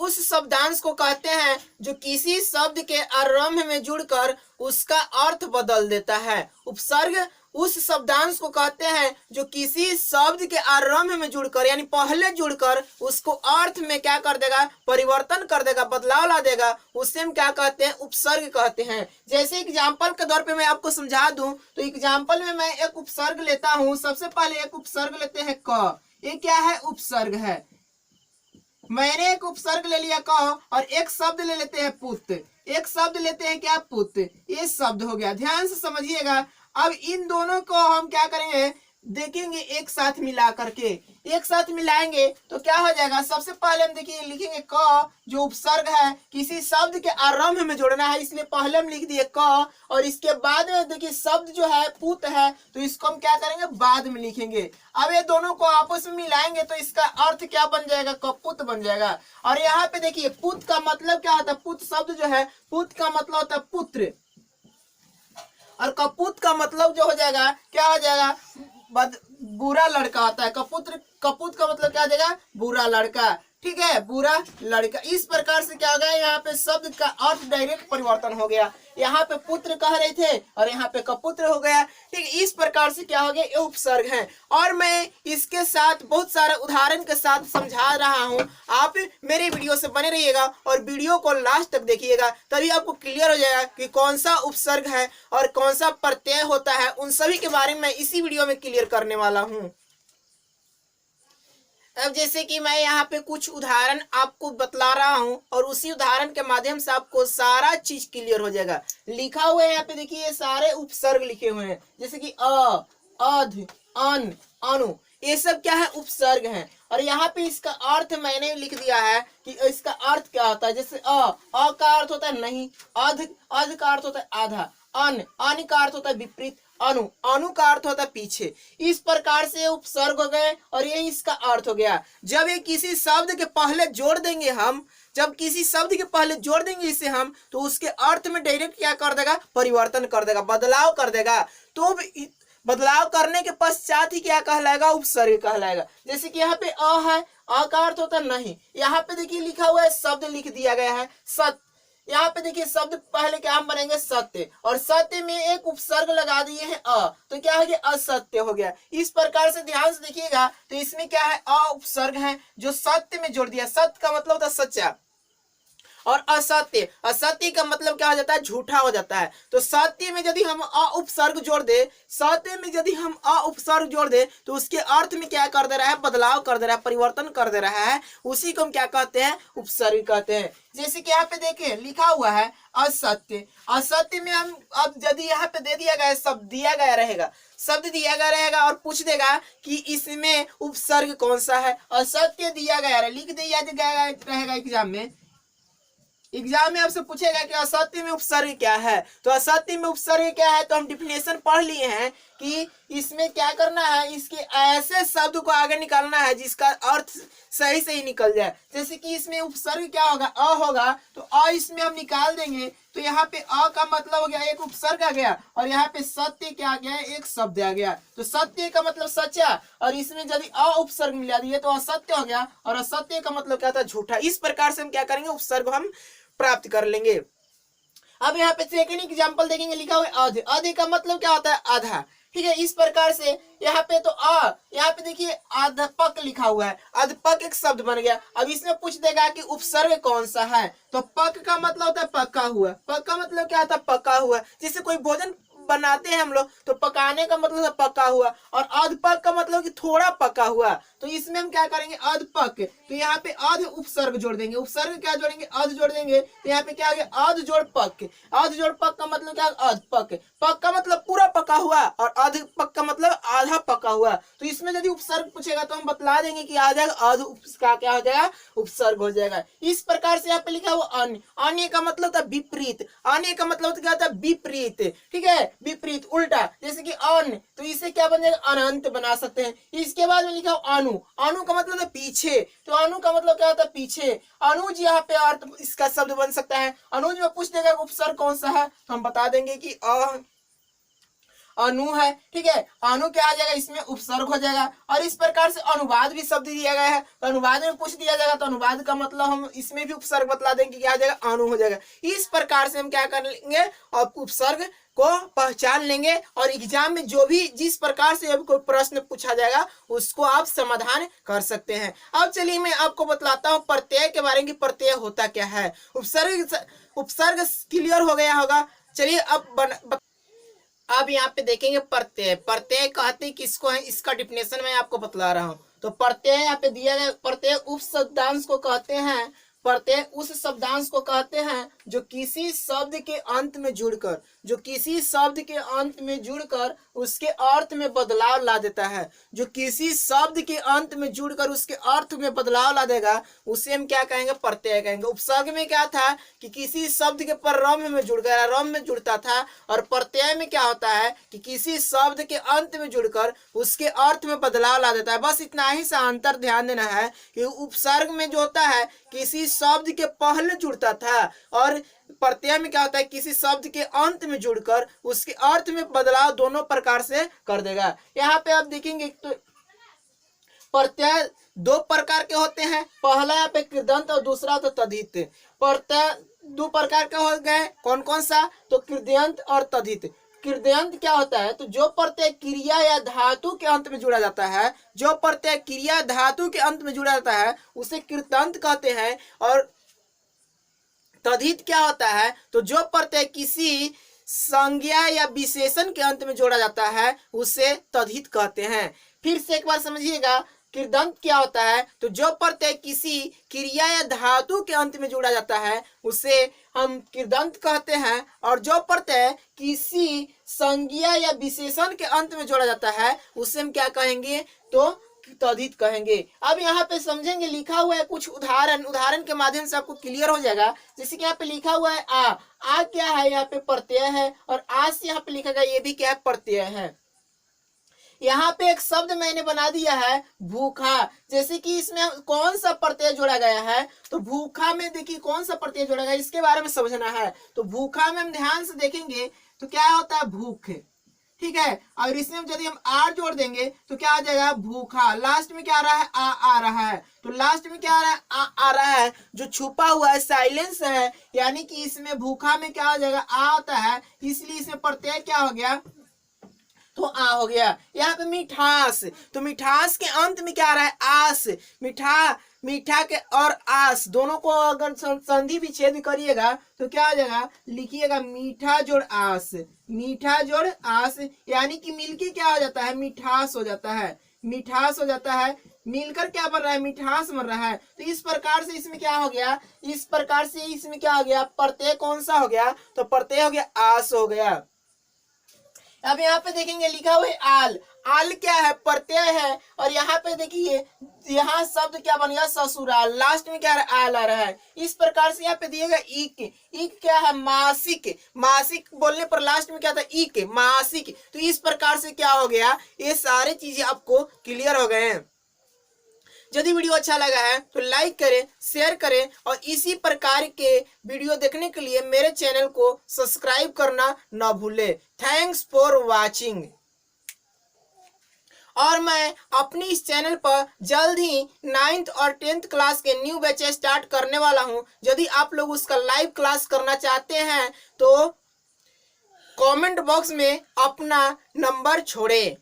उस शब्दांश को कहते हैं जो किसी शब्द के आरंभ में जुड़कर उसका अर्थ बदल देता है। उपसर्ग उस शब्दांश को कहते हैं जो किसी शब्द के आरंभ में जुड़कर यानी पहले जुड़कर उसको अर्थ में क्या कर देगा, परिवर्तन कर देगा, बदलाव ला देगा, उसे हम क्या कहते हैं, उपसर्ग कहते हैं। जैसे एग्जाम्पल के तौर पे मैं आपको समझा दूं तो एग्जाम्पल में मैं एक उपसर्ग लेता हूं। सबसे पहले एक उपसर्ग लेते हैं क। ये क्या है, उपसर्ग है। मैंने एक उपसर्ग ले लिया क और एक शब्द ले लेते हैं पुत। एक शब्द लेते हैं क्या, पुत। ये शब्द हो गया, ध्यान से समझिएगा। अब इन दोनों को हम क्या करेंगे, देखेंगे एक साथ मिला करके। एक साथ मिलाएंगे तो क्या हो जाएगा, सबसे पहले हम देखिए लिखेंगे क जो उपसर्ग है किसी शब्द के आरंभ में जोड़ना है, इसलिए पहले हम लिख दिए क और इसके बाद में देखिए शब्द जो है पुत है तो इसको हम क्या करेंगे, बाद में लिखेंगे। अब ये दोनों को आपस में मिलाएंगे तो इसका अर्थ क्या बन जाएगा, कपुत बन जाएगा। और यहाँ पे देखिए पुत का मतलब क्या होता है, पुत शब्द जो है पुत का मतलब होता है पुत्र और कपूत का मतलब जो हो जाएगा क्या हो जाएगा, बुरा लड़का होता है। कपूत का मतलब क्या हो जाएगा, बुरा लड़का। ठीक है, बुरा लड़का। इस प्रकार से क्या हो गया, यहाँ पे शब्द का अर्थ डायरेक्ट परिवर्तन हो गया। यहाँ पे पुत्र कह रहे थे और यहाँ पे कपुत्र हो गया। ठीक है, इस प्रकार से क्या हो गया, ये उपसर्ग है। और मैं इसके साथ बहुत सारे उदाहरण के साथ समझा रहा हूँ। आप मेरे वीडियो से बने रहिएगा और वीडियो को लास्ट तक देखिएगा, तभी आपको क्लियर हो जाएगा कि कौन सा उपसर्ग है और कौन सा प्रत्यय होता है। उन सभी के बारे में मैं इसी वीडियो में क्लियर करने वाला हूँ। अब जैसे कि मैं यहाँ पे कुछ उदाहरण आपको बतला रहा हूँ और उसी उदाहरण के माध्यम से आपको सारा चीज क्लियर हो जाएगा। लिखा हुआ है यहाँ पे देखिए, ये सारे उपसर्ग लिखे हुए हैं, जैसे कि अ, अध, अन, अनु, ये सब क्या है, उपसर्ग हैं। और यहाँ पे इसका अर्थ मैंने लिख दिया है कि इसका अर्थ क्या होता है। जैसे अ का अर्थ होता है नहीं, अध का अर्थ होता है आधा, अन का अर्थ होता है विपरीत, अनु का अर्थ होता है पीछे। इस प्रकार से उपसर्ग हो गए और ये इसका अर्थ हो गया। जब ये किसी शब्द के पहले जोड़ देंगे हम, जब किसी शब्द के पहले जोड़ देंगे इसे हम, तो उसके अर्थ में डायरेक्ट क्या कर देगा, परिवर्तन कर देगा, बदलाव कर देगा। तो बदलाव करने के पश्चात ही क्या कहलाएगा, उपसर्ग कहलाएगा। जैसे कि यहाँ पे अ है, अ का अर्थ होता है नहीं। यहाँ पे देखिए लिखा हुआ है, शब्द लिख दिया गया है सत्य। यहाँ पे देखिए शब्द पहले क्या हम बनेंगे, सत्य, और सत्य में एक उपसर्ग लगा दिए हैं अ, तो क्या हो गया, असत्य हो गया। इस प्रकार से ध्यान से देखिएगा तो इसमें क्या है, अ उपसर्ग है जो सत्य में जोड़ दिया। सत्य का मतलब होता है सच्चा और असत्य, असत्य का मतलब क्या हो जाता है, झूठा हो जाता है। तो सत्य में यदि हम अ उपसर्ग जोड़ दे, सत्य में यदि हम अ उपसर्ग जोड़ दे तो उसके अर्थ में क्या कर दे रहा है, बदलाव कर दे रहा है, परिवर्तन कर दे रहा है। उसी को हम क्या कहते हैं, उपसर्ग कहते हैं। जैसे कि यहाँ पे देखिए लिखा हुआ है असत्य। असत्य में हम अब यदि यहाँ पे दे दिया गया शब्द दिया गया रहेगा, शब्द दिया गया रहेगा और पूछ देगा कि इसमें उपसर्ग कौन सा है, असत्य दिया गया है, लिख दिया गया रहेगा एग्जाम में। एग्जाम में आपसे पूछेगा कि असत्य में उपसर्ग क्या है, तो असत्य में उपसर्ग क्या है, तो हम डिफिनेशन पढ़ लिए हैं कि इसमें क्या करना है, इसके ऐसे शब्द को आगे निकालना है जिसका अर्थ सही से ही निकल जाए। जैसे कि इसमें उपसर्ग क्या होगा, अ होगा, तो अ इसमें हम निकाल देंगे तो यहाँ पे अ का मतलब हो गया एक उपसर्ग आ गया और यहाँ पे सत्य क्या आ गया, एक शब्द आ गया। तो सत्य का मतलब सच्चा और इसमें यदि अ उपसर्ग मिला दिए तो असत्य हो गया और असत्य का मतलब क्या था, झूठा। इस प्रकार से हम क्या करेंगे, उपसर्ग हम प्राप्त कर लेंगे। अब यहाँ पे सेकंड एग्जांपल देखेंगे, लिखा हुआ है अध। अध का मतलब क्या होता है, आधा। ठीक है, इस प्रकार से यहाँ पे तो यहाँ पे देखिए अध्यापक लिखा हुआ है, अध्यापक एक शब्द बन गया। अब इसमें पूछ देगा कि उपसर्ग कौन सा है, तो पक का मतलब होता है पका हुआ। पक का मतलब क्या होता है, पका हुआ। जैसे कोई भोजन बनाते हैं हम लोग तो पकाने का मतलब है पका हुआ, और अधपक का मतलब कि थोड़ा पका हुआ। तो इसमें हम क्या करेंगे, अधपक, तो यहाँ पे अध उपसर्ग जोड़ देंगे। उपसर्ग क्या जोड़ेंगे, अध जोड़ देंगे, तो यहाँ पे क्या हो गया, अध जोड़ पक। अध जोड़ पक का मतलब क्या, अधपक। पक का मतलब पूरा पका हुआ और अधपक का मतलब आधा पका हुआ। तो इसमें यदि उपसर्ग पूछेगा तो हम बतला देंगे कि आ जाएगा अध का क्या हो जाएगा, उपसर्ग हो जाएगा। इस प्रकार से यहाँ पे लिखा हुआ अन्य। अन्य का मतलब था विपरीत। अन्य का मतलब क्या होता है, विपरीत। ठीक है, विपरीत, उल्टा। जैसे कि अन, तो इसे क्या बन जाएगा, अनंत बना सकते हैं। इसके बाद में लिखा अनु। अनु का मतलब है पीछे, तो अनु का मतलब क्या होता है, पीछे। अनुज यहाँ पे अर्थ इसका शब्द बन सकता है। अनुज में पूछ देगा उपसर्ग कौन सा है तो हम बता देंगे कि अनु है, ठीक है, अनु क्या आ जाएगा, इसमें उपसर्ग हो जाएगा। और इस प्रकार से अनुवाद भी शब्द दिया गया है, तो अनुवाद में पूछ दिया जाएगा तो अनुवाद का मतलब हम इसमें भी उपसर्ग बतला देंगे कि क्या आ जाएगा, अनु हो जाएगा। इस प्रकार से हम क्या कर लेंगे, और उपसर्ग को पहचान लेंगे, और एग्जाम में जो भी जिस प्रकार से कोई प्रश्न पूछा जाएगा उसको आप समाधान कर सकते हैं। अब चलिए मैं आपको बतलाता हूँ प्रत्यय के बारे में, प्रत्यय होता क्या है। उपसर्ग क्लियर हो गया होगा। चलिए अब यहाँ पे देखेंगे प्रत्यय। प्रत्यय कहते किसको है, इसका डिफिनेशन मैं आपको बतला रहा हूँ। तो प्रत्यय यहाँ पे दिया गया, प्रत्यय उप शब्दांश को कहते हैं, प्रत्यय उस शब्दांश को कहते हैं जो किसी शब्द के अंत में जुड़कर, जो किसी शब्द के अंत में जुड़कर उसके अर्थ में बदलाव ला देता है, जो किसी शब्द के अंत में जुड़कर उसके अर्थ में बदलाव ला देगा, उसे हम क्या कहेंगे, प्रत्यय कहेंगे। उपसर्ग में क्या था कि किसी शब्द के पर रम में जुड़ गया, रम में जुड़ता था, और प्रत्यय में क्या होता है कि किसी शब्द के अंत में जुड़कर उसके अर्थ में बदलाव ला देता है। बस इतना ही सा अंतर ध्यान देना है कि उपसर्ग में जो होता है किसी शब्द के पहले जुड़ता था, और प्रत्यय में क्या होता है किसी शब्द के अंत में जुड़कर उसके अर्थ में बदलाव दोनों प्रकार से कर देगा। यहाँ पे आप देखेंगे तो प्रत्यय दो प्रकार के होते हैं, पहला यहाँ पे कृदंत और दूसरा तो तद्धित। प्रत्यय दो प्रकार के हो गए, कौन कौन सा, तो कृदंत और तद्धित। कृदंत क्या होता है, तो जो प्रत्यय क्रिया या धातु के अंत में जुड़ा जाता है, जो प्रत्यय क्रिया धातु के अंत में जुड़ा जाता है उसे कृदंत कहते हैं। और तद्धित क्या होता है, तो जो प्रत्यय किसी संज्ञा या विशेषण के अंत में जोड़ा जाता है उसे तद्धित कहते हैं। फिर से एक बार समझिएगा, कृदंत क्या होता है, तो जो प्रत्यय किसी क्रिया या धातु के अंत में जोड़ा जाता है उसे हम कृदंत कहते हैं, और जो प्रत्यय किसी संज्ञा या विशेषण के अंत में जोड़ा जाता है उसे हम क्या कहेंगे, तो तद्धित कहेंगे। अब यहाँ पे समझेंगे, लिखा हुआ है कुछ उदाहरण के माध्यम से आपको क्लियर हो जाएगा। जैसे कि यहाँ पे लिखा हुआ है आ क्या है, यहाँ पे प्रत्यय है, और आज से यहाँ पे लिखा गया ये भी क्या है, प्रत्यय है। यहाँ पे एक शब्द मैंने बना दिया है भूखा, जैसे कि इसमें कौन सा प्रत्यय जोड़ा गया है, तो भूखा में देखिए कौन सा प्रत्यय जोड़ा गया है, इसके बारे में समझना है। तो भूखा में हम ध्यान से देखेंगे तो क्या होता है, भूख, ठीक है, और इसमें यदि हम आर जोड़ देंगे तो क्या आ जाएगा, भूखा। लास्ट में क्या आ रहा है, आ रहा है, तो लास्ट में क्या आ रहा है, आ रहा है, जो छुपा हुआ है साइलेंस है, यानी कि इसमें भूखा में क्या हो जाएगा, आ आता है, इसलिए इसमें प्रत्यय क्या हो गया, तो आ हो गया। यहाँ पे मिठास, तो मिठास के अंत में क्या आ रहा है, आस। मीठा के और आस दोनों को अगर संधि विच्छेद करिएगा तो क्या आ जाएगा, लिखिएगा मीठा जोड़ आस, मीठा जोड़ आस, यानी कि मिलके क्या हो जाता है, मिठास हो जाता है, मिठास हो जाता है, मिलकर क्या बन रहा है, मिठास बन रहा है। तो इस प्रकार से इसमें क्या हो गया, इस प्रकार से इसमें क्या हो गया, प्रत्यय कौन सा हो गया, तो प्रत्यय हो गया आस हो गया। अब यहाँ पे देखेंगे लिखा हुआ है आल, आल क्या है, प्रत्यय है, और यहाँ पे देखिए यहाँ शब्द क्या बन गया, ससुराल, लास्ट में क्या आल आ रहा है। इस प्रकार से यहाँ पे दिएगा इक, इक क्या है, मासिक, मासिक बोलने पर लास्ट में क्या था, इक, मासिक। तो इस प्रकार से क्या हो गया, ये सारे चीजें आपको क्लियर हो गए हैं। यदि वीडियो अच्छा लगा है तो लाइक करें, शेयर करें, और इसी प्रकार के वीडियो देखने के लिए मेरे चैनल को सब्सक्राइब करना ना भूलें। Thanks for watching. और मैं अपनी इस चैनल पर जल्द ही 9th और 10th क्लास के न्यू बैच स्टार्ट करने वाला हूं। यदि आप लोग उसका लाइव क्लास करना चाहते हैं तो कमेंट बॉक्स में अपना नंबर छोड़ें।